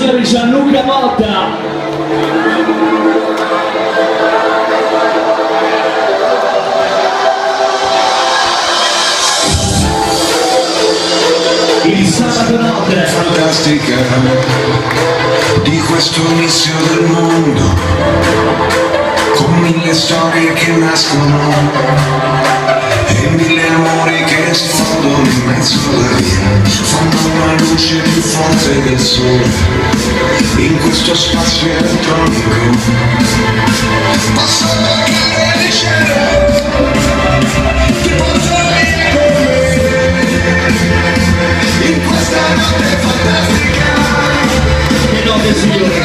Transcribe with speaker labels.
Speaker 1: signori, Gianluca Motta. Il sabato notte
Speaker 2: fantastica di questo inizio del mondo, con mille storie che nascono e mille amori che si fondono in mezzo alla via, fanno una luce più forte del sole in questo spazio elettronico. Posso toccare il cielo, ti portami con me in questa notte fantastica.
Speaker 1: Che notte, signore.